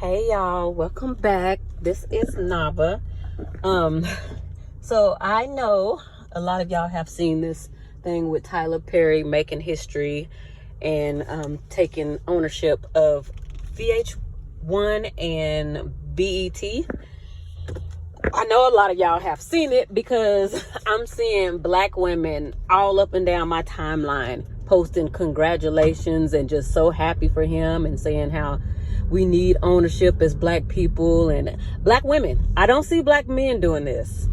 Hey y'all, welcome back. This is Nava. So I know a lot of y'all have seen this thing with Tyler Perry making history and taking ownership of VH1 and BET. I know a lot of y'all have seen it because I'm seeing black women all up and down my timeline posting congratulations and just so happy for him and saying how we need ownership as black people and black women. I don't see black men doing this.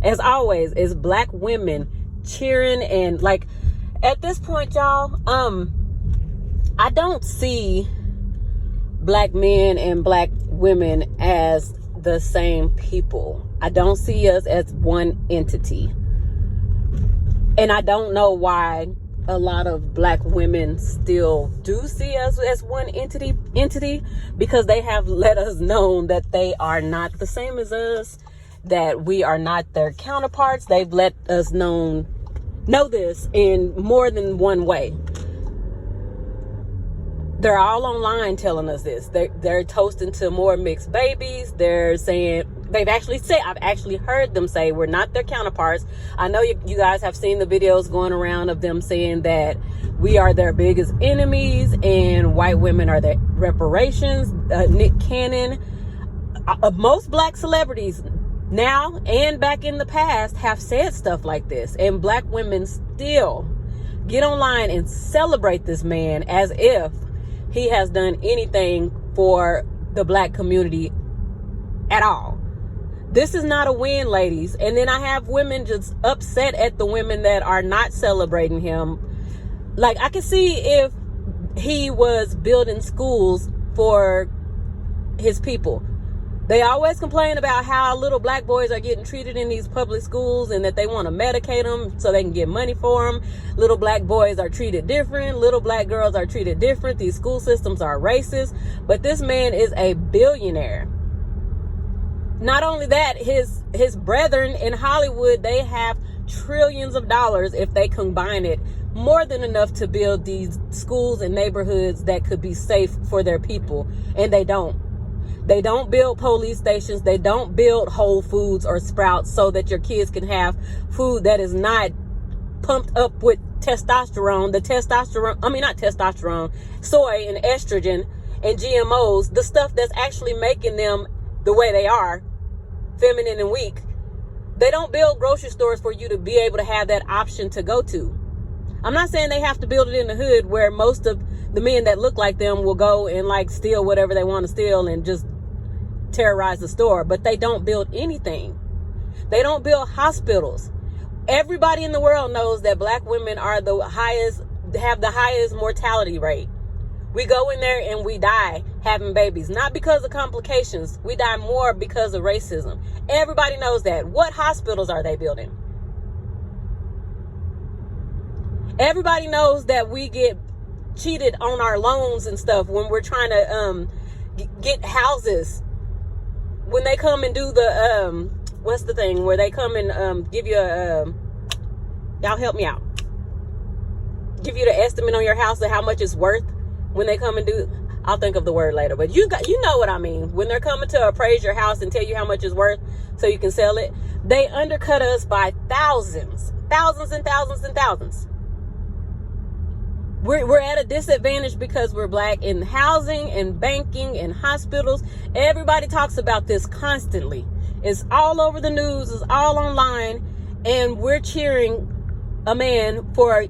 As always, it's black women cheering and like at this point, y'all, I don't see black men and black women as the same people. I don't see us as one entity. And I don't know why a lot of black women still do see us as one entity because they have let us know that they are not the same as us, that we are not their counterparts. They've let us know this in more than one way. They're all online telling us this. They're toasting to more mixed babies. They're saying, I've actually heard them say we're not their counterparts. I know you guys have seen the videos going around of them saying that we are their biggest enemies and white women are their reparations. Nick Cannon, most black celebrities now and back in the past have said stuff like this, and black women still get online and celebrate this man as if he has done anything for the black community at all. This is not a win, ladies. And then I have women just upset at the women that are not celebrating him. Like, I can see if he was building schools for his people. They always complain about how little black boys are getting treated in these public schools and that they want to medicate them so they can get money for them. Little black boys are treated different. Little black girls are treated different. These school systems are racist. But this man is a billionaire. Not only that, his brethren in Hollywood, they have trillions of dollars if they combine it. More than enough to build these schools and neighborhoods that could be safe for their people. And they don't. They don't build police stations. They don't build Whole Foods or Sprouts so that your kids can have food that is not pumped up with testosterone. Soy and estrogen and GMOs, the stuff that's actually making them the way they are, feminine and weak. They don't build grocery stores for you to be able to have that option to go to. I'm not saying they have to build it in the hood where most of the men that look like them will go and like steal whatever they want to steal and just terrorize the store, but they don't build anything. They don't build hospitals. Everybody in the world knows that black women are have the highest mortality rate. We go in there and we die having babies, not because of complications. We die more because of racism. Everybody knows that. What hospitals are they building? Everybody knows that we get cheated on our loans and stuff when we're trying to get houses. When they come and do the what's the thing where they come and give you a y'all help me out, give you the estimate on your house of how much it's worth. When they come and do, I'll think of the word later, but you know what I mean. When they're coming to appraise your house and tell you how much it's worth so you can sell it, they undercut us by thousands and thousands and thousands. We're at a disadvantage because we're black. In housing and banking and hospitals, everybody talks about this constantly. It's all over the news, it's all online, and we're cheering a man for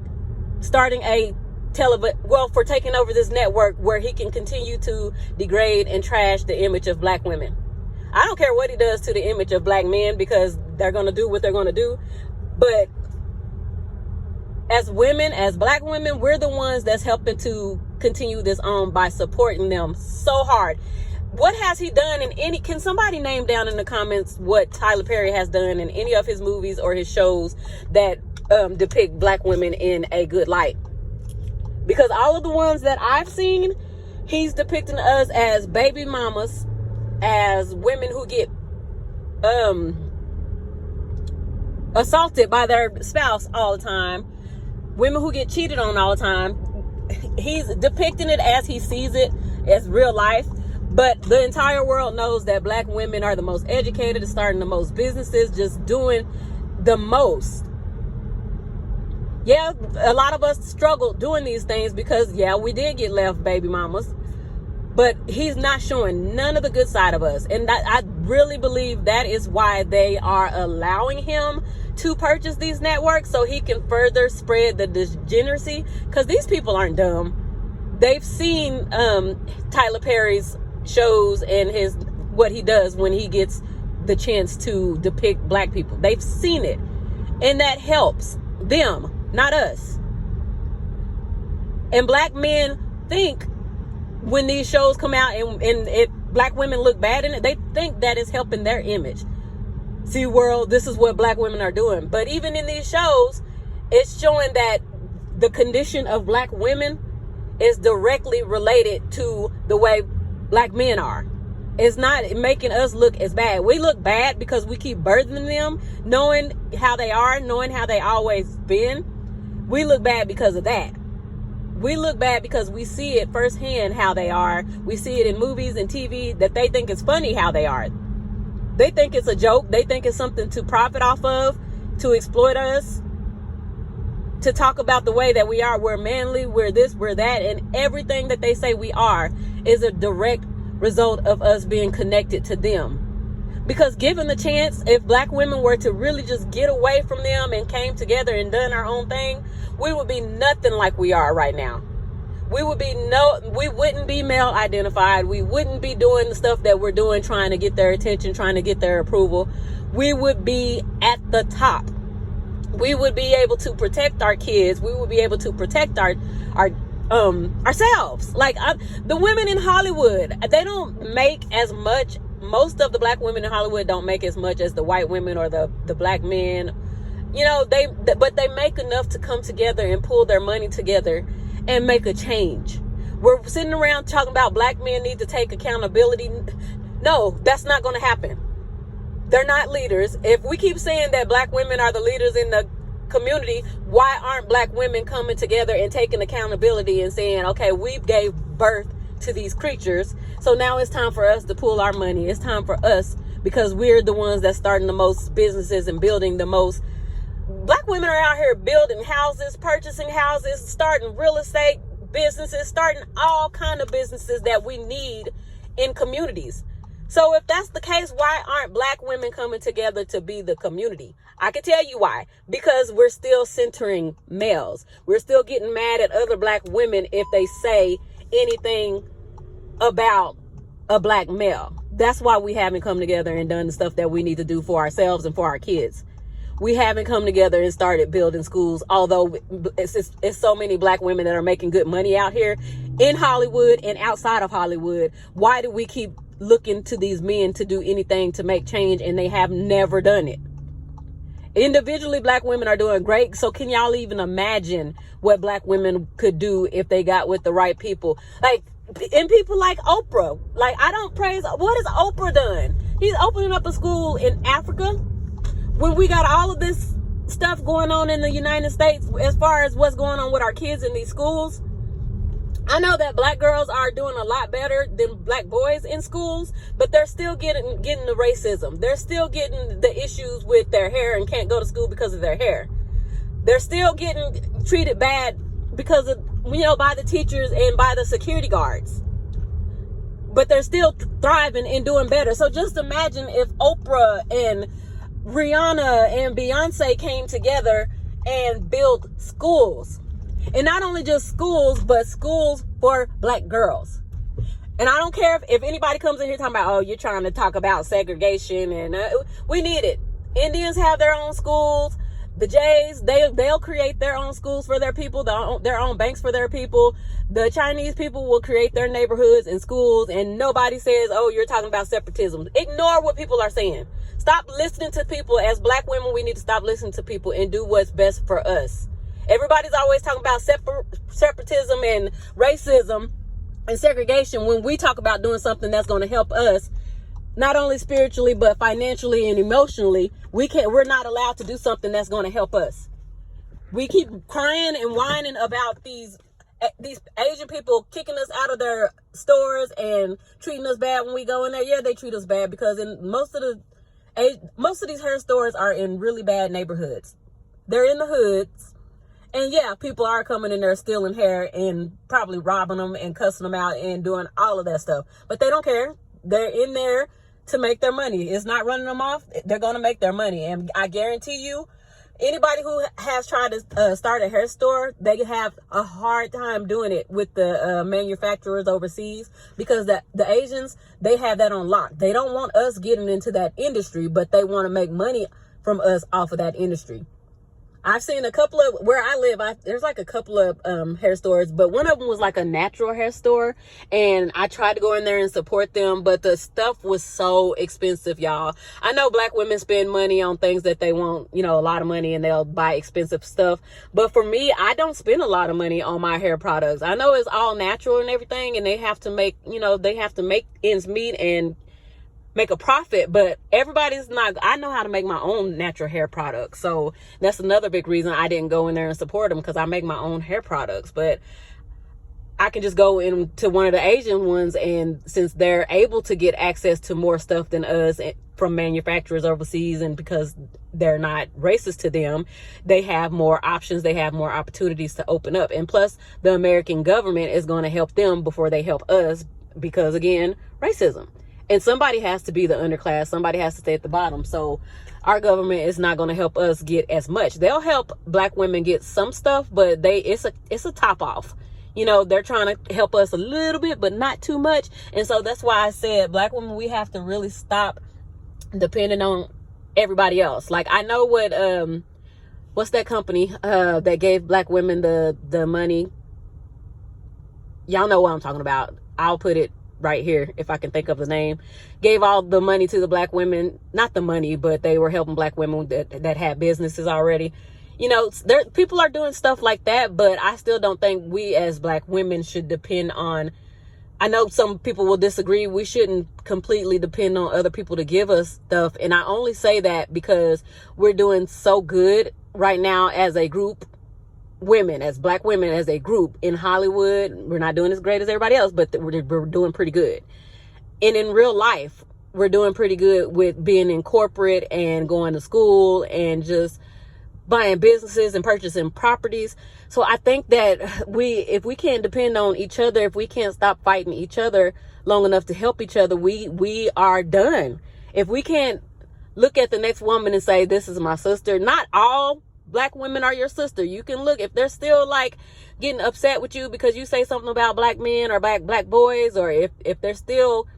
starting for taking over this network where he can continue to degrade and trash the image of black women. I don't care what he does to the image of black men because they're going to do what they're going to do. But as women, as black women, we're the ones that's helping to continue this on by supporting them so hard. What has he done can somebody name down in the comments what Tyler Perry has done in any of his movies or his shows that depict black women in a good light? Because all of the ones that I've seen, he's depicting us as baby mamas, as women who get assaulted by their spouse all the time, women who get cheated on all the time. He's depicting it as he sees it, as real life. But the entire world knows that black women are the most educated, starting the most businesses, just doing the most. Yeah, a lot of us struggled doing these things because, yeah, we did get left baby mamas. But he's not showing none of the good side of us. And I really believe that is why they are allowing him to purchase these networks, so he can further spread the degeneracy. Because these people aren't dumb. They've seen Tyler Perry's shows and what he does when he gets the chance to depict black people. They've seen it. And that helps them, not us. And black men think when these shows come out and black women look bad in it, they think that is helping their image. See, world, this is what black women are doing. But even in these shows, it's showing that the condition of black women is directly related to the way black men are. It's not making us look as bad. We look bad because we keep birthing them, knowing how they are, knowing how they always been. We look bad because of that. We look bad because we see it firsthand how they are. We see it in movies and TV that they think it's funny how they are. They think it's a joke. They think it's something to profit off of, to exploit us, to talk about the way that we are. We're manly, we're this, we're that, and everything that they say we are is a direct result of us being connected to them. Because given the chance, if black women were to really just get away from them and came together and done our own thing, we would be nothing like we are right now. We wouldn't be male identified. We wouldn't be doing the stuff that we're doing, trying to get their attention, trying to get their approval. We would be at the top. We would be able to protect our kids. We would be able to protect ourselves. Like the women in Hollywood, they don't make as much. Most of the black women in Hollywood don't make as much as the white women or the black men. You know, but they make enough to come together and pull their money together and make a change. We're sitting around talking about black men need to take accountability. No, that's not going to happen. They're not leaders. If we keep saying that black women are the leaders in the community, why aren't black women coming together and taking accountability and saying, okay, we gave birth to these creatures, so now it's time for us to pull our money. It's time for us, because we're the ones that's starting the most businesses and building the most. Black women are out here building houses, purchasing houses, starting real estate businesses, starting all kind of businesses that we need in communities. So if that's the case, why aren't black women coming together to be the community? I can tell you why. Because we're still centering males. We're still getting mad at other black women if they say anything about a black male. That's why we haven't come together and done the stuff that we need to do for ourselves and for our kids. We haven't come together and started building schools, although it's so many black women that are making good money out here in Hollywood and outside of Hollywood. Why do we keep looking to these men to do anything to make change, and they have never done it? Individually, black women are doing great. So can y'all even imagine what black women could do if they got with the right people? Like, and people like Oprah. Like, I don't praise. What has Oprah done? He's opening up a school in Africa when we got all of this stuff going on in the United States as far as what's going on with our kids in these schools. I know that black girls are doing a lot better than black boys in schools, but they're still getting the racism. They're still getting the issues with their hair and can't go to school because of their hair. They're still getting treated bad because of, by the teachers and by the security guards. But they're still thriving and doing better. So just imagine if Oprah and Rihanna and Beyonce came together and built schools. And not only just schools, but schools for black girls. And I don't care if anybody comes in here talking about, oh, you're trying to talk about segregation, and we need it. Indians have their own schools. The Jays, they'll create their own schools for their people, their own banks for their people. The Chinese people will create their neighborhoods and schools, and nobody says, oh, you're talking about separatism. Ignore what people are saying. Stop listening to people. As black women, we need to stop listening to people and do what's best for us. Everybody's always talking about separatism and racism and segregation when we talk about doing something that's going to help us, not only spiritually, but financially and emotionally. We're not allowed to do something that's going to help us. We keep crying and whining about these these Asian people kicking us out of their stores and treating us bad when we go in there. Yeah, they treat us bad because in most of these hair stores are in really bad neighborhoods. They're in the hoods. And yeah, people are coming in there stealing hair and probably robbing them and cussing them out and doing all of that stuff. But they don't care. They're in there to make their money. It's not running them off. They're going to make their money. And I guarantee you, anybody who has tried to start a hair store, they have a hard time doing it with the manufacturers overseas because the Asians, they have that on lock. They don't want us getting into that industry, but they want to make money from us off of that industry. I've seen a couple of, where I live, there's like a couple of hair stores, but one of them was like a natural hair store, and I tried to go in there and support them, but the stuff was so expensive, y'all. I know Black women spend money on things that they want, a lot of money, and they'll buy expensive stuff, but for me, I don't spend a lot of money on my hair products. I know it's all natural and everything, and they have to make, they have to make ends meet and make a profit, but everybody's not. I know how to make my own natural hair products, so that's another big reason I didn't go in there and support them, because I make my own hair products. But I can just go into one of the Asian ones, and since they're able to get access to more stuff than us from manufacturers overseas, and because they're not racist to them, they have more options, they have more opportunities to open up, and plus the American government is going to help them before they help us, because again, racism. And somebody has to be the underclass. Somebody has to stay at the bottom. So our government is not going to help us get as much. They'll help Black women get some stuff, but it's a top off. They're trying to help us a little bit, but not too much. And so that's why I said, Black women, we have to really stop depending on everybody else. Like, I know what's that company that gave Black women the money? Y'all know what I'm talking about. I'll put it right here if I can think of the name. Gave all the money to the Black women, not the money, but they were helping Black women that had businesses already. People are doing stuff like that, but I still don't think we as Black women should depend on, I know some people will disagree, we shouldn't completely depend on other people to give us stuff. And I only say that because we're doing so good right now as a group, women, as Black women, as a group in Hollywood. We're not doing as great as everybody else, but we're doing pretty good. And in real life, we're doing pretty good with being in corporate and going to school and just buying businesses and purchasing properties. So I think that if we can't depend on each other, if we can't stop fighting each other long enough to help each other, we are done. If we can't look at the next woman and say, this is my sister, not all Black women are your sister. You can look, if they're still like getting upset with you because you say something about Black men or black boys, or if they're still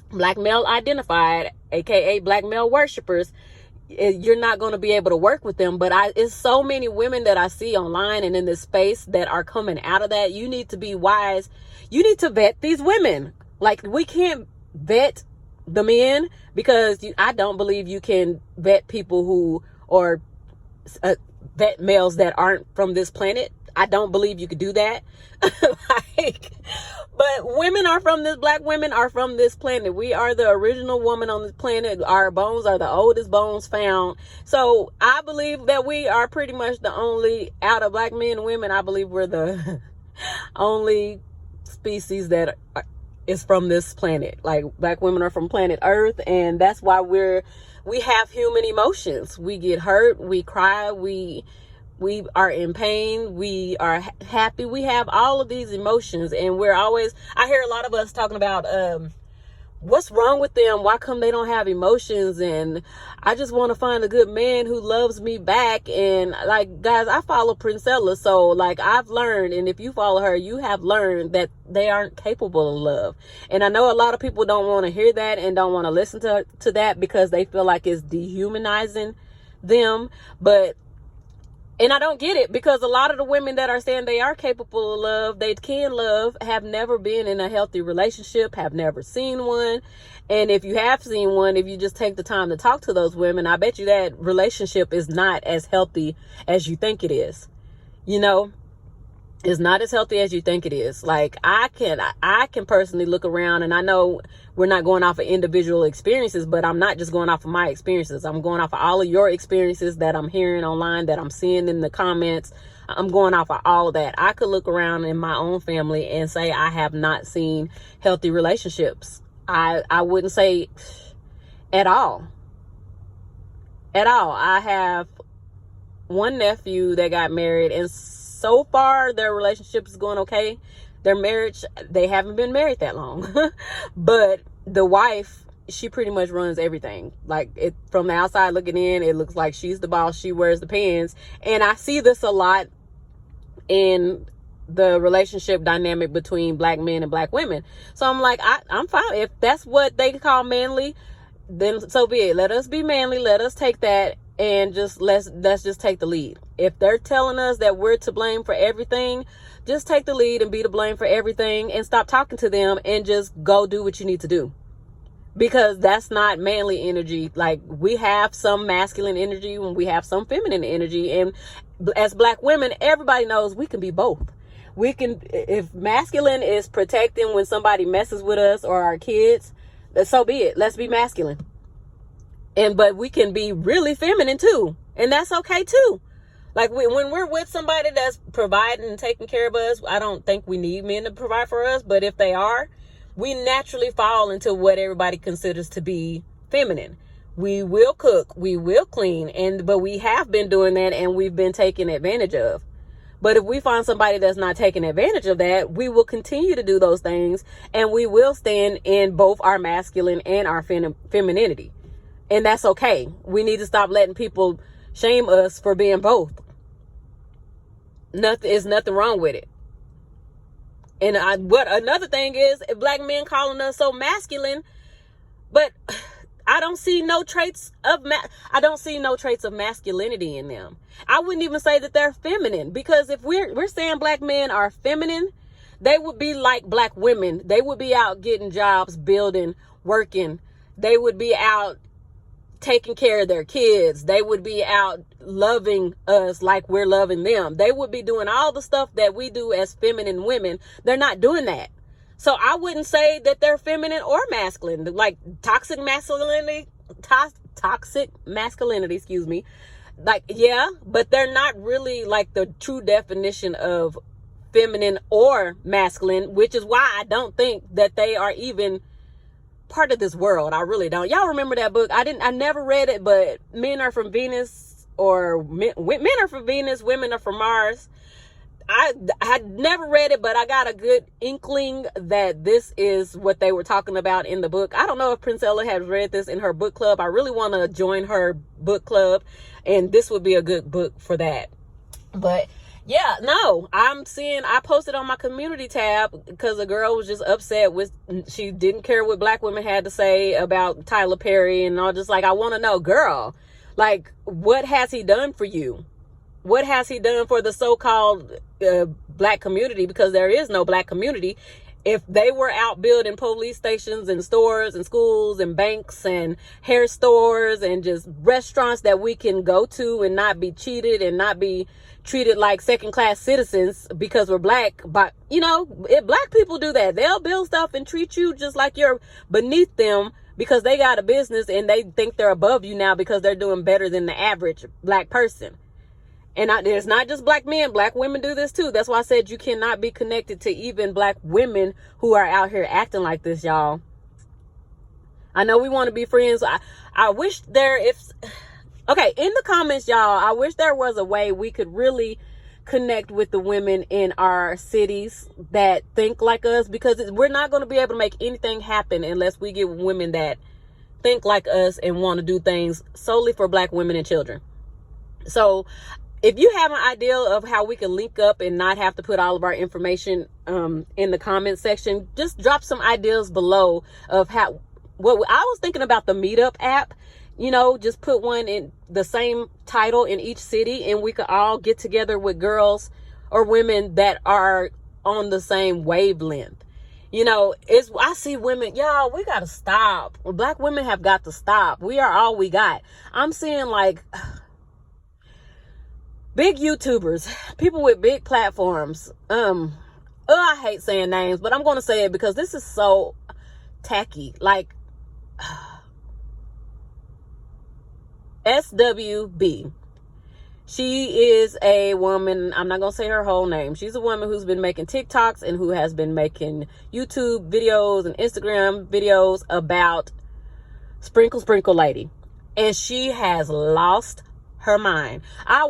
Black male identified, aka Black male worshipers, you're not going to be able to work with them. But it's so many women that I see online and in this space that are coming out of that. You need to be wise. You need to vet these women. Like, we can't vet the men, because I don't believe you can vet people who, or vet males that aren't from this planet. I don't believe you could do that. But women are from this, Black women are from this planet. We are the original woman on this planet. Our bones are the oldest bones found. So I believe that we are pretty much the only, out of Black men and women, I believe we're the only species that is from this planet. Like, Black women are from planet Earth, and that's why we have human emotions. We get hurt, we cry, we are in pain, we are happy. We have all of these emotions, and I hear a lot of us talking about what's wrong with them, why come they don't have emotions, and I just want to find a good man who loves me back. And like, guys, I follow Princella, so like, I've learned, and if you follow her, you have learned that they aren't capable of love. And I know a lot of people don't want to hear that and don't want to listen to that because they feel like it's dehumanizing them. And I don't get it, because a lot of the women that are saying they are capable of love, they can love, have never been in a healthy relationship, have never seen one. And if you have seen one, if you just take the time to talk to those women, I bet you that relationship is not as healthy as you think it is. It's not as healthy as you think it is. Like, I can personally look around, and I know we're not going off of individual experiences, but I'm not just going off of my experiences. I'm going off of all of your experiences that I'm hearing online, that I'm seeing in the comments, I'm going off of all of that. I could look around in my own family and say I have not seen healthy relationships. I wouldn't say at all. At all. I have one nephew that got married, and so far their relationship is going okay. Their marriage, they haven't been married that long. But the wife, she pretty much runs everything. Like, it from the outside looking in, it looks like she's the boss. She wears the pants. And I see this a lot in the relationship dynamic between black men and black women. So I'm like, I'm fine. If that's what they call manly, then so be it. Let us be manly. Let us take that and just let's just take the lead. If they're telling us that we're to blame for everything, just take the lead and be to blame for everything, and stop talking to them and just go do what you need to do. Because that's not manly energy. Like, we have some masculine energy and we have some feminine energy. And as black women, everybody knows we can be both. We can, if masculine is protecting when somebody messes with us or our kids, so be it. Let's be masculine. But we can be really feminine too. And that's okay too. Like, when we're with somebody that's providing and taking care of us, I don't think we need men to provide for us. But if they are, we naturally fall into what everybody considers to be feminine. We will cook, we will clean, but we have been doing that and we've been taken advantage of. But if we find somebody that's not taking advantage of that, we will continue to do those things, and we will stand in both our masculine and our femininity. And that's okay. We need to stop letting people shame us for being both. There's nothing wrong with it. And what another thing is, if black men calling us so masculine, but I don't see no traits of masculinity in them. I wouldn't even say that they're feminine, because if we're saying black men are feminine, they would be like black women. They would be out getting jobs, building, working. They would be out taking care of their kids. They would be out loving us like we're loving them. They would be doing all the stuff that we do as feminine women. They're not doing that. So I wouldn't say that they're feminine or masculine. Like toxic masculinity, excuse me. Like, yeah, but they're not really like the true definition of feminine or masculine, which is why I don't think that they are even part of this world. I really don't. Y'all remember that book? I never read it, but Men Are From Venus, or Men Are From Venus, Women Are From Mars. I had never read it, but I got a good inkling that this is what they were talking about in the book. I don't know if Princella has read this in her book club. I really want to join her book club, and this would be a good book for that. But yeah, no, I posted on my community tab because a girl was just upset she didn't care what black women had to say about Tyler Perry, and all, just like, I want to know, girl, like, what has he done for you? What has he done for the so-called black community? Because there is no black community. If they were out building police stations and stores and schools and banks and hair stores and just restaurants that we can go to and not be cheated and not be treated like second-class citizens because we're black, but if black people do that, they'll build stuff and treat you just like you're beneath them because they got a business and they think they're above you now because they're doing better than the average black person. And it's not just black men. Black women do this too. That's why I said you cannot be connected to even black women who are out here acting like this, y'all. I know we want to be friends. I wish in the comments, y'all, I wish there was a way we could really connect with the women in our cities that think like us, because we're not going to be able to make anything happen unless we get women that think like us and want to do things solely for black women and children. So if you have an idea of how we can link up and not have to put all of our information in the comment section, just drop some ideas below of I was thinking about the Meetup app. Just put one in the same title in each city, and we could all get together with girls or women that are on the same wavelength. I see women, y'all, we got to stop. Black women have got to stop. We are all we got. I'm seeing like big YouTubers, people with big platforms. I hate saying names, but I'm going to say it because this is so tacky. Like, SWB. She is a woman, I'm not going to say her whole name. She's a woman who's been making TikToks and who has been making YouTube videos and Instagram videos about Sprinkle Lady. And she has lost her mind. I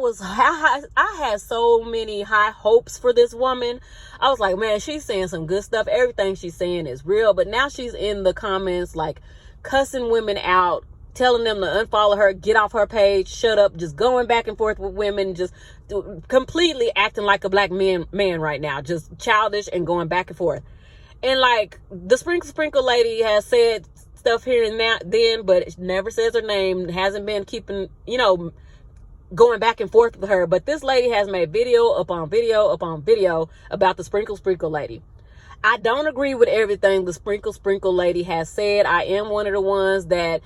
had so many high hopes for this woman. I was like, man, she's saying some good stuff. Everything she's saying is real. But now she's in the comments like cussing women out, telling them to unfollow her, get off her page, shut up, just going back and forth with women, just completely acting like a black man right now, just childish and going back and forth. And like the Sprinkle Lady has said stuff here and then, but it never says her name, hasn't been keeping, going back and forth with her. But this lady has made video upon video upon video about the Sprinkle Lady. I don't agree with everything the Sprinkle Lady has said. I am one of the ones that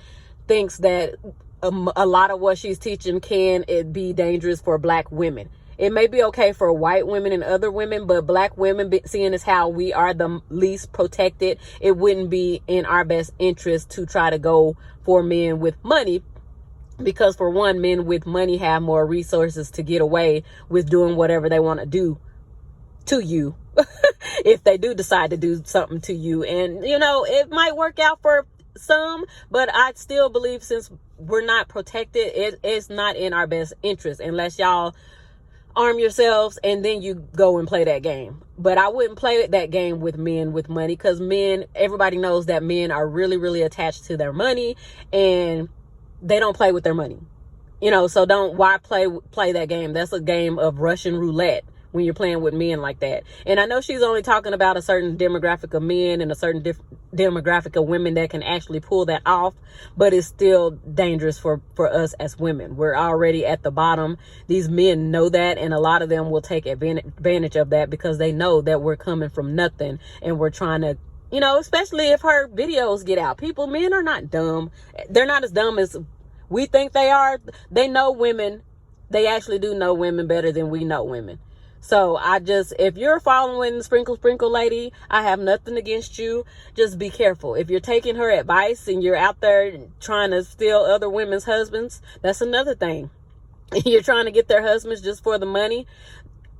thinks that a lot of what she's teaching can it be dangerous for black women. It may be okay for white women and other women, but black women, seeing as how we are the least protected, it wouldn't be in our best interest to try to go for men with money. Because for one, men with money have more resources to get away with doing whatever they want to do to you. If they do decide to do something to you. And, it might work out for some, but I still believe since we're not protected, it's not in our best interest unless y'all arm yourselves and then you go and play that game. But I wouldn't play that game with men with money, because everybody knows that men are really, really attached to their money and they don't play with their money, so why play that game? That's a game of Russian roulette when you're playing with men like that. And I know she's only talking about a certain demographic of men and a certain demographic of women that can actually pull that off, but it's still dangerous for us as women. We're already at the bottom. These men know that, and a lot of them will take advantage of that because they know that we're coming from nothing and we're trying to, especially if her videos get out. Men are not dumb. They're not as dumb as we think they are. They know women. They actually do know women better than we know women. So if you're following the Sprinkle Lady, I have nothing against you. Just be careful. If you're taking her advice and you're out there trying to steal other women's husbands, that's another thing. You're trying to get their husbands just for the money.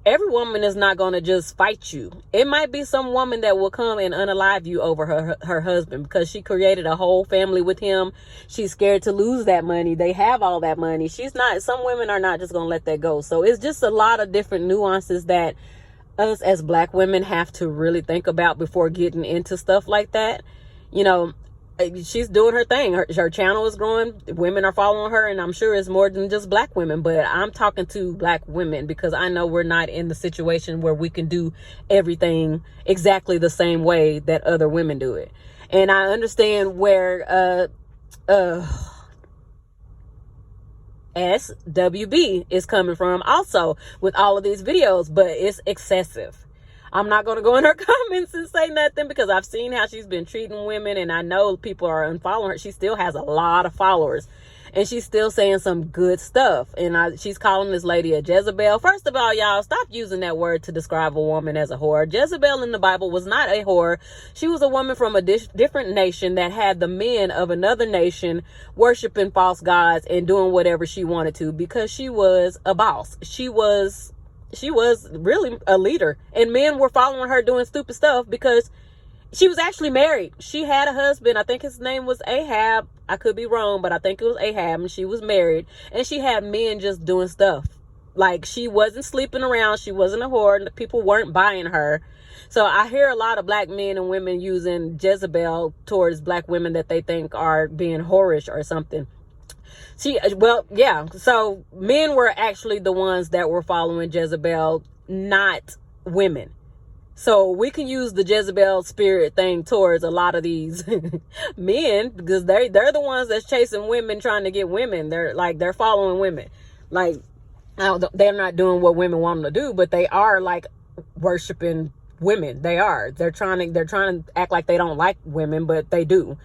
Every woman is not going to just fight you. It might be some woman that will come and unalive you over her husband because she created a whole family with him. She's scared to lose that money. They have all that money. Some women are not just going to let that go. So it's just a lot of different nuances that us as black women have to really think about before getting into stuff like that. She's doing her thing. Her channel is growing. Women are following her, and I'm sure it's more than just black women, but I'm talking to black women because I know we're not in the situation where we can do everything exactly the same way that other women do it. And I understand where SWB is coming from also with all of these videos, but it's excessive. I'm not going to go in her comments and say nothing because I've seen how she's been treating women, and I know people are unfollowing her. She still has a lot of followers, and she's still saying some good stuff. And she's calling this lady a Jezebel. First of all, y'all, stop using that word to describe a woman as a whore. Jezebel in the Bible was not a whore. She was a woman from a different nation that had the men of another nation worshiping false gods and doing whatever she wanted to because she was a boss. She was really a leader, and men were following her doing stupid stuff because she was actually married. She had a husband. I think his name was Ahab. I could be wrong, but I think it was Ahab, and she was married, and she had men just doing stuff. Like, she wasn't sleeping around. She wasn't a whore. People weren't buying her. So I hear a lot of black men and women using Jezebel towards black women that they think are being whorish or something. So men were actually the ones that were following Jezebel, not women. So we can use the Jezebel spirit thing towards a lot of these men because they're the ones that's chasing women, trying to get women. They're following women. Like, they're not doing what women want them to do, but they are like worshiping women. They're trying to act like they don't like women, but they do.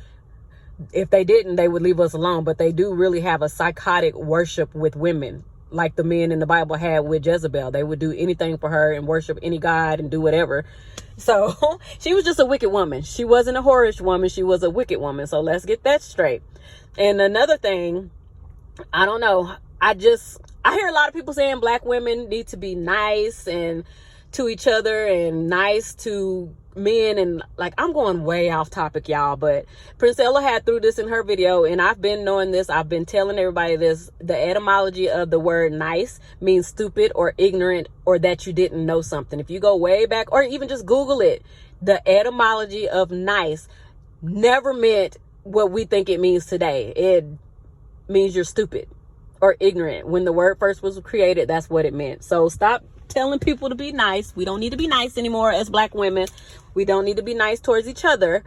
If they didn't, they would leave us alone. But they do really have a psychotic worship with women, like the men in the Bible had with Jezebel. They would do anything for her and worship any god and do whatever. So she was just a wicked woman. She wasn't a whorish woman. She was a wicked woman. So let's get that straight. And another thing, I don't know. I I hear a lot of people saying black women need to be nice and to each other and nice to men, and like, I'm going way off topic, y'all, but Prince Ella had threw this in her video, and I've been knowing this. I've been telling everybody this. The etymology of the word nice means stupid or ignorant, or that you didn't know something. If you go way back, or even just Google it, the etymology of nice never meant what we think it means today. It means you're stupid or ignorant. When the word first was created, that's what it meant. So stop telling people to be nice. We don't need to be nice anymore as black women. We don't need to be nice towards each other.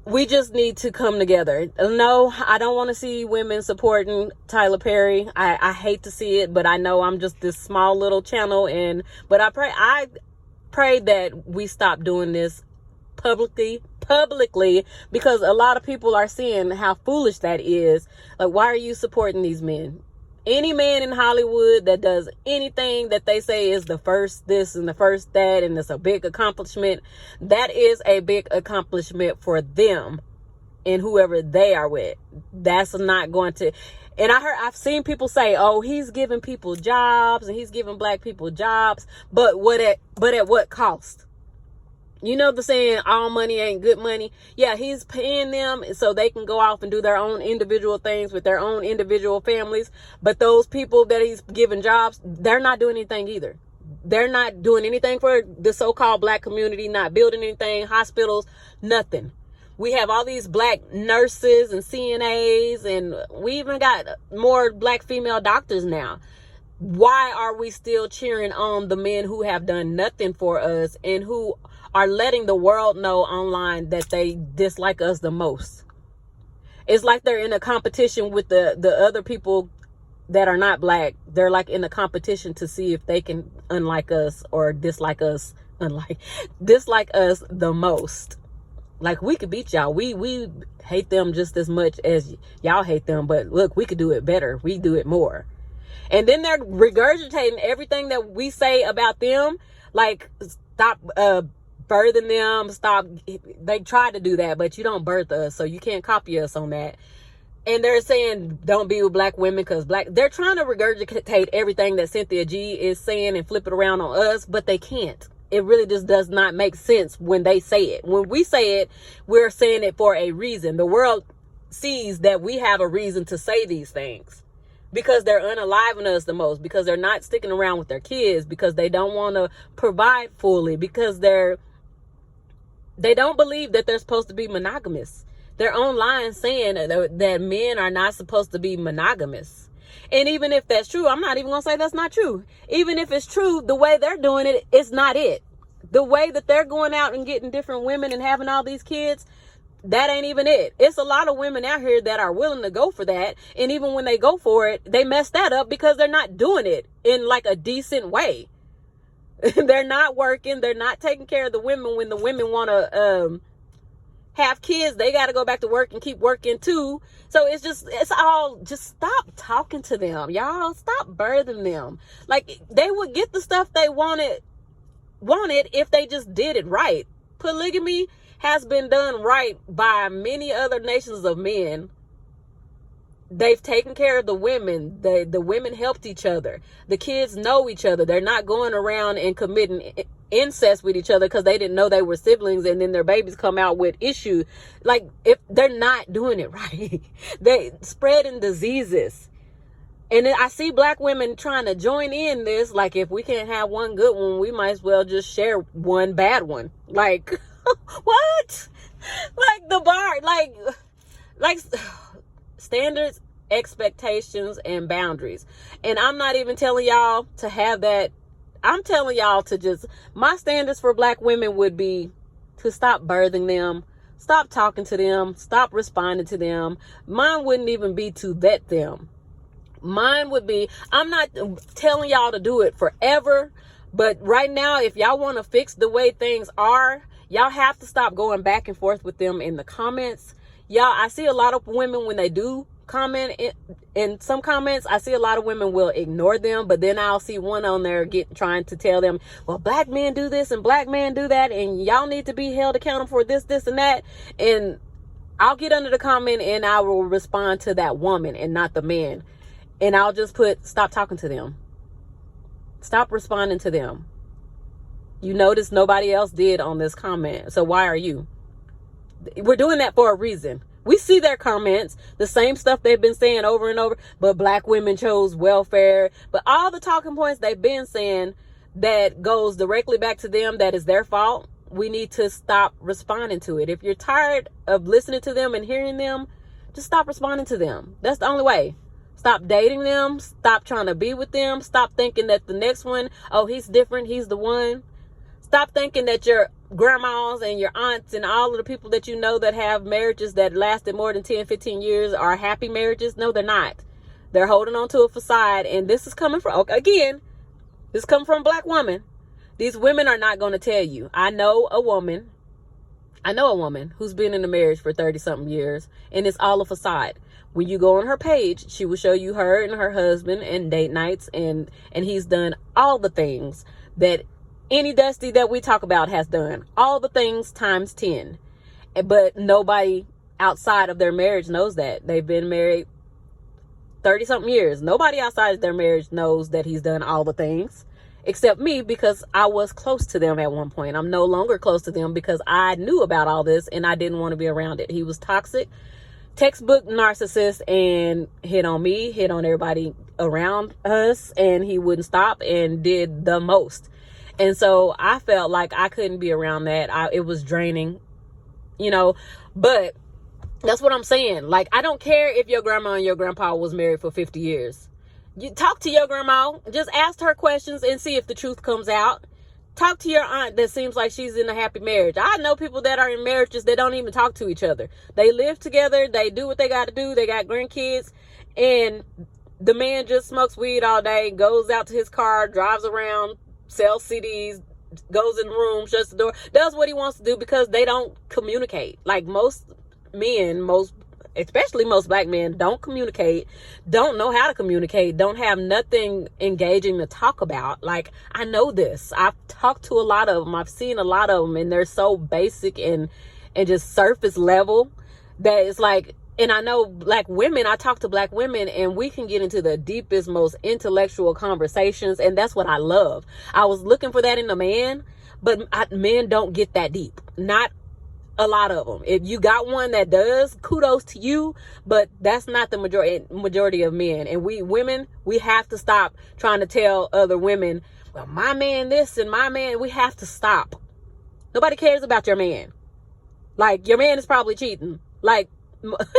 We just need to come together. No, I don't want to see women supporting Tyler Perry. I hate to see it, but I know I'm just this small little channel, but I pray that we stop doing this publicly, because a lot of people are seeing how foolish that is. Like, why are you supporting these men? Any man in Hollywood that does anything that they say is the first this and the first that, and it's a big accomplishment, that is a big accomplishment for them and whoever they are with. That's not going to, and I've seen people say, oh, he's giving people jobs and he's giving black people jobs, but at what cost? You know the saying, all money ain't good money. Yeah, he's paying them so they can go off and do their own individual things with their own individual families. But those people that he's giving jobs, they're not doing anything either. They're not doing anything for the so-called black community, not building anything, hospitals, nothing. We have all these black nurses and CNAs, and we even got more black female doctors now. Why are we still cheering on the men who have done nothing for us and who are letting the world know online that they dislike us the most? It's like they're in a competition with the other people that are not black. They're like in a competition to see if they can unlike us or dislike us the most. Like, we could beat y'all. We hate them just as much as y'all hate them, but look, we could do it better. We do it more. And then they're regurgitating everything that we say about them. Like, stop birthing them, stop. They tried to do that, but you don't birth us, so you can't copy us on that. And they're saying don't be with black women because they're trying to regurgitate everything that Cynthia G is saying and flip it around on us, but they can't. It really just does not make sense when they say it. When we say it, we're saying it for a reason. The world sees that we have a reason to say these things, because they're unaliving us the most, because they're not sticking around with their kids, because they don't want to provide fully, because they don't believe that they're supposed to be monogamous. They're online saying that men are not supposed to be monogamous. And even if that's true, I'm not even going to say that's not true. Even if it's true, the way they're doing it, it's not it. The way that they're going out and getting different women and having all these kids, that ain't even it. It's a lot of women out here that are willing to go for that. And even when they go for it, they mess that up because they're not doing it in like a decent way. They're not working. They're not taking care of the women. When the women want to have kids, they got to go back to work and keep working too. So it's all, just stop talking to them, y'all. Stop birthing them. Like, they would get the stuff they wanted if they just did it right. Polygamy has been done right by many other nations of men. They've taken care of the women. The women helped each other. The kids know each other. They're not going around and committing incest with each other because they didn't know they were siblings, and then their babies come out with issues. Like, if they're not doing it right, they spreading diseases. And then I see black women trying to join in this. Like, if we can't have one good one, we might as well just share one bad one. Like, what? Like, the bar, like standards, expectations, and boundaries. And I'm not even telling y'all to have that. I'm telling y'all to just, my standards for black women would be to stop birthing them, stop talking to them, stop responding to them. Mine wouldn't even be to vet them. Mine would be, I'm not telling y'all to do it forever, but right now, if y'all want to fix the way things are, y'all have to stop going back and forth with them in the comments. Y'all, I see a lot of women, when they do comment in some comments, I see a lot of women will ignore them, but then I'll see one on there trying to tell them, well, black men do this and black men do that, and y'all need to be held accountable for this, and that. And I'll get under the comment and I will respond to that woman and not the man. And I'll just put, stop talking to them. Stop responding to them. You notice nobody else did on this comment. So why are you? We're doing that for a reason. We see their comments, the same stuff they've been saying over and over, but black women chose welfare. But all the talking points they've been saying that goes directly back to them, that is their fault. We need to stop responding to it. If you're tired of listening to them and hearing them, just stop responding to them. That's the only way. Stop dating them. Stop trying to be with them. Stop thinking that the next one, oh, he's different, he's the one. Stop thinking that your grandmas and your aunts and all of the people that you know that have marriages that lasted more than 10, 15 years are happy marriages. No, they're not. They're holding on to a facade. And this is coming from, again, this is coming from a black woman. These women are not going to tell you. I know a woman who's been in a marriage for 30 something years, and it's all a facade. When you go on her page, she will show you her and her husband and date nights, and he's done all the things that any Dusty that we talk about has done. All the things times 10. But nobody outside of their marriage knows that. They've been married 30 something years. Nobody outside of their marriage knows that he's done all the things. Except me, because I was close to them at one point. I'm no longer close to them because I knew about all this and I didn't want to be around it. He was toxic, textbook narcissist, and hit on me, hit on everybody around us, and he wouldn't stop and did the most. And so I felt like I couldn't be around that. It was draining, but that's what I'm saying. Like, I don't care if your grandma and your grandpa was married for 50 years. You talk to your grandma, just ask her questions and see if the truth comes out. Talk to your aunt that seems like she's in a happy marriage. I know people that are in marriages that don't even talk to each other. They live together. They do what they got to do. They got grandkids. And the man just smokes weed all day, goes out to his car, drives around, sells CDs, goes in the room, shuts the door, does what he wants to do because they don't communicate. Like most men, especially most black men, don't communicate, don't know how to communicate, don't have nothing engaging to talk about. Like, I know this. I've talked to a lot of them. I've seen a lot of them, and they're so basic and just surface level that it's like, and I know black women, I talk to black women and we can get into the deepest, most intellectual conversations. And that's what I love. I was looking for that in a man, but men don't get that deep. Not a lot of them. If you got one that does, kudos to you, but that's not the majority of men. And we women, we have to stop trying to tell other women, well, my man this and my man, we have to stop. Nobody cares about your man. Like, your man is probably cheating. Like,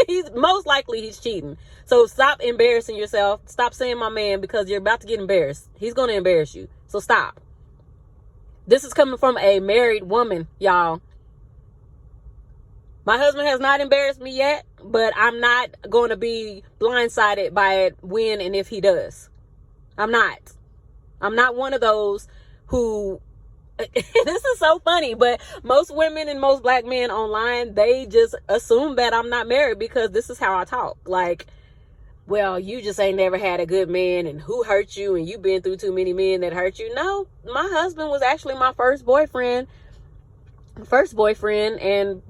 he's most likely he's cheating. So stop embarrassing yourself. Stop saying my man, because you're about to get embarrassed. He's going to embarrass you. So stop. This is coming from a married woman, y'all. My husband has not embarrassed me yet, but I'm not going to be blindsided by it when and if he does. I'm not one of those who, this is so funny, but most women and most black men online, they just assume that I'm not married because this is how I talk. Like, well, you just ain't never had a good man, and who hurt you, and you've been through too many men that hurt you. No, my husband was actually my first boyfriend, and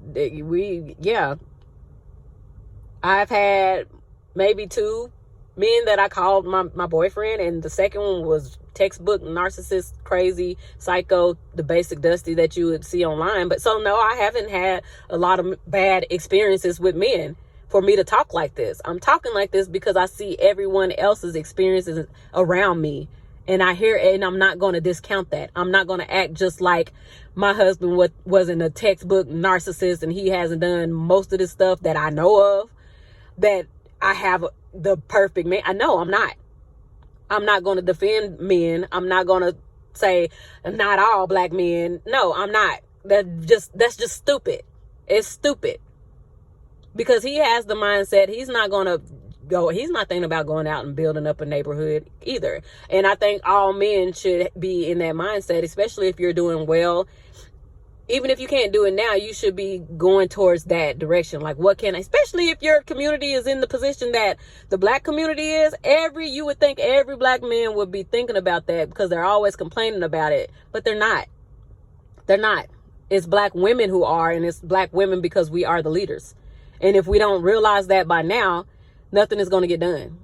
I've had maybe 2 men that I called my boyfriend, and the second one was textbook narcissist, crazy, psycho, the basic Dusty that you would see online. But so no, I haven't had a lot of bad experiences with men for me to talk like this. I'm talking like this because I see everyone else's experiences around me, and I hear it, and I'm not going to discount that. I'm not going to act just like my husband wasn't a textbook narcissist and he hasn't done most of the stuff that I know of, that I have the perfect man. I know I'm not. I'm not going to defend men. I'm not going to say not all black men. No, I'm not. That's just stupid. It's stupid. Because he has the mindset, he's not thinking about going out and building up a neighborhood either. And I think all men should be in that mindset, especially if you're doing well. Even if you can't do it now, you should be going towards that direction. Like, especially if your community is in the position that the black community is, you would think every black man would be thinking about that because they're always complaining about it. But they're not. They're not. It's black women who are, and it's black women because we are the leaders. And if we don't realize that by now, nothing is going to get done.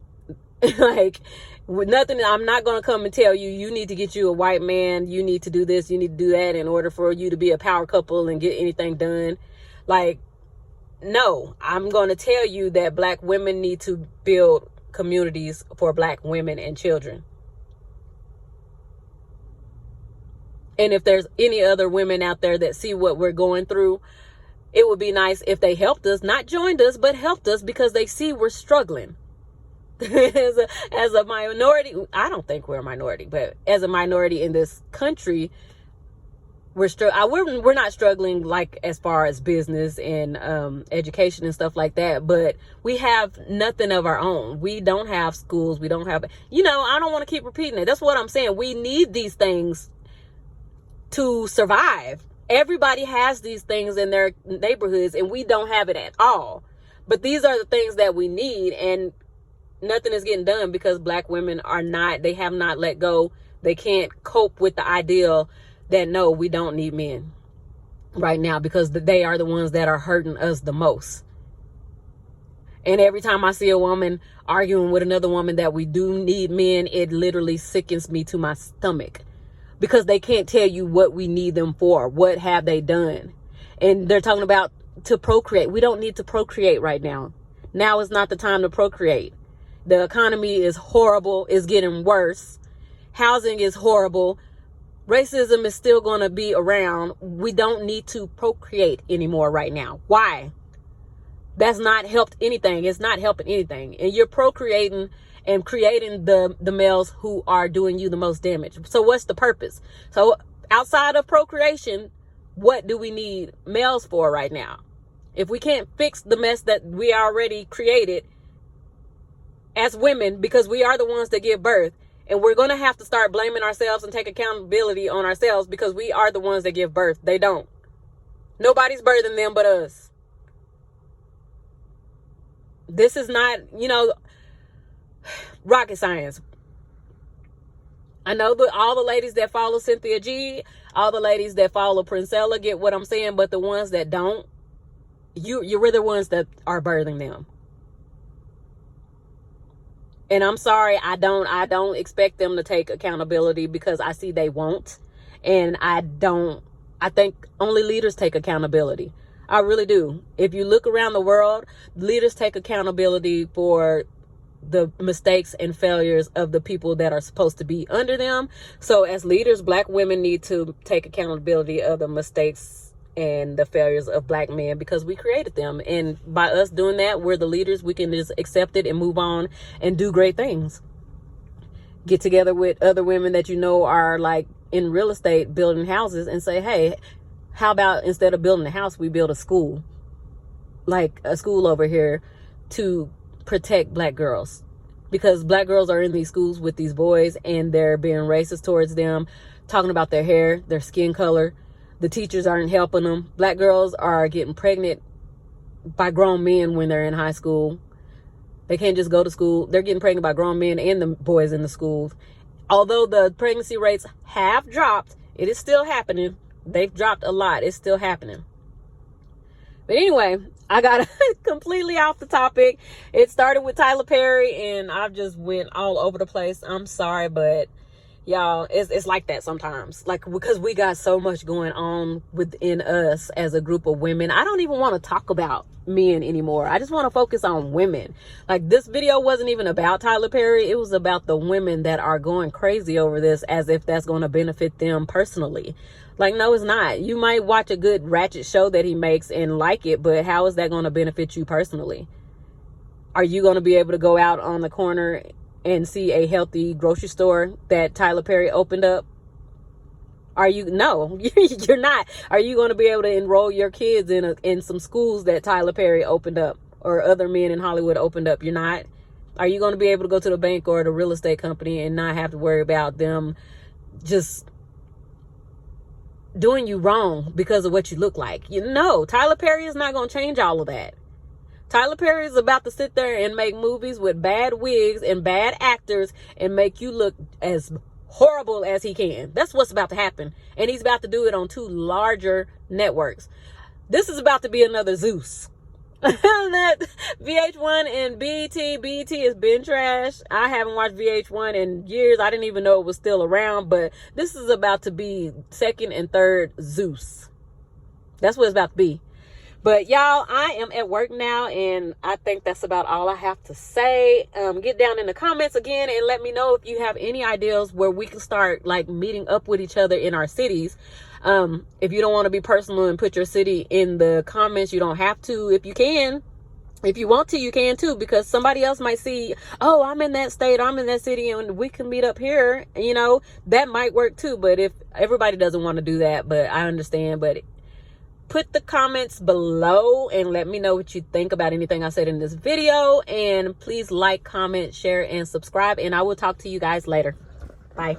Like, with nothing, I'm not going to come and tell you, you need to get you a white man, you need to do this, you need to do that in order for you to be a power couple and get anything done. Like, no, I'm going to tell you that black women need to build communities for black women and children. And if there's any other women out there that see what we're going through, it would be nice if they helped us, not joined us, but helped us, because they see we're struggling. as a minority, I don't think we're a minority, but as a minority in this country, we're not struggling like as far as business and education and stuff like that, but we have nothing of our own. We don't have schools. We don't have, I don't want to keep repeating it. That's what I'm saying. We need these things to survive. Everybody has these things in their neighborhoods, and we don't have it at all. But these are the things that we need, and nothing is getting done because black women they have not let go. They can't cope with the ideal that, no, we don't need men right now, because they are the ones that are hurting us the most. And every time I see a woman arguing with another woman that we do need men, it literally sickens me to my stomach, because they can't tell you what we need them for. What have they done? And they're talking about to procreate. We don't need to procreate right now. Now is not the time to procreate. The economy is horrible. It's getting worse. Housing is horrible. Racism is still going to be around. We don't need to procreate anymore right now. Why? That's not helped anything. It's not helping anything. And you're procreating and creating the males who are doing you the most damage. So what's the purpose? So outside of procreation, what do we need males for right now? If we can't fix the mess that we already created as women, because we are the ones that give birth, and we're going to have to start blaming ourselves and take accountability on ourselves, because we are the ones that give birth. They don't. Nobody's birthing them but us. This is not, rocket science. I know that all the ladies that follow Cynthia G, all the ladies that follow Princella get what I'm saying, but the ones that don't, you're the ones that are birthing them. And I'm sorry, I don't expect them to take accountability, because I see they won't. And I think only leaders take accountability. I really do. If you look around the world, leaders take accountability for the mistakes and failures of the people that are supposed to be under them. So as leaders, black women need to take accountability of the mistakes and the failures of black men, because we created them. And by us doing that, we're the leaders. We can just accept it and move on and do great things. Get together with other women that are like in real estate, building houses, and say, hey, how about instead of building a house, we build a school, like a school over here, to protect black girls, because black girls are in these schools with these boys, and they're being racist towards them, talking about their hair, their skin color. The teachers aren't helping them. Black girls are getting pregnant by grown men when they're in high school. They can't just go to school. They're getting pregnant by grown men and the boys in the schools. Although the pregnancy rates have dropped, it is still happening. They've dropped a lot. It's still happening. But anyway, I got completely off the topic. It started with Tyler Perry, and I just went all over the place. I'm sorry, but y'all, it's like that sometimes. Like, because we got so much going on within us as a group of women. I don't even want to talk about men anymore. I just want to focus on women. Like, this video wasn't even about Tyler Perry. It was about the women that are going crazy over this, as if that's going to benefit them personally. Like, no, it's not. You might watch a good ratchet show that he makes and like it, but how is that going to benefit you personally? Are you going to be able to go out on the corner and see a healthy grocery store that Tyler Perry opened up? No, you're not. Are you going to be able to enroll your kids in some schools that Tyler Perry opened up, or other men in Hollywood opened up? You're not. Are you going to be able to go to the bank or the real estate company and not have to worry about them just doing you wrong because of what you look like? Tyler Perry is not going to change all of that. Tyler Perry is about to sit there and make movies with bad wigs and bad actors and make you look as horrible as he can. That's what's about to happen. And he's about to do it on 2 larger networks. This is about to be another Zeus. that VH1 and BET has been trash. I haven't watched VH1 in years. I didn't even know it was still around, but this is about to be second and third Zeus. That's what it's about to be. But y'all, I am at work now, and I think that's about all I have to say. Get down in the comments again and let me know if you have any ideas where we can start like meeting up with each other in our cities. If you don't want to be personal and put your city in the comments, you don't have to. If you can, if you want to, you can too, because somebody else might see, oh, I'm in that state, I'm in that city, and we can meet up here. You know, that might work too. But if everybody doesn't want to do that, but I understand. But put the comments below and let me know what you think about anything I said in this video. And please like, comment, share, and subscribe. And I will talk to you guys later. Bye.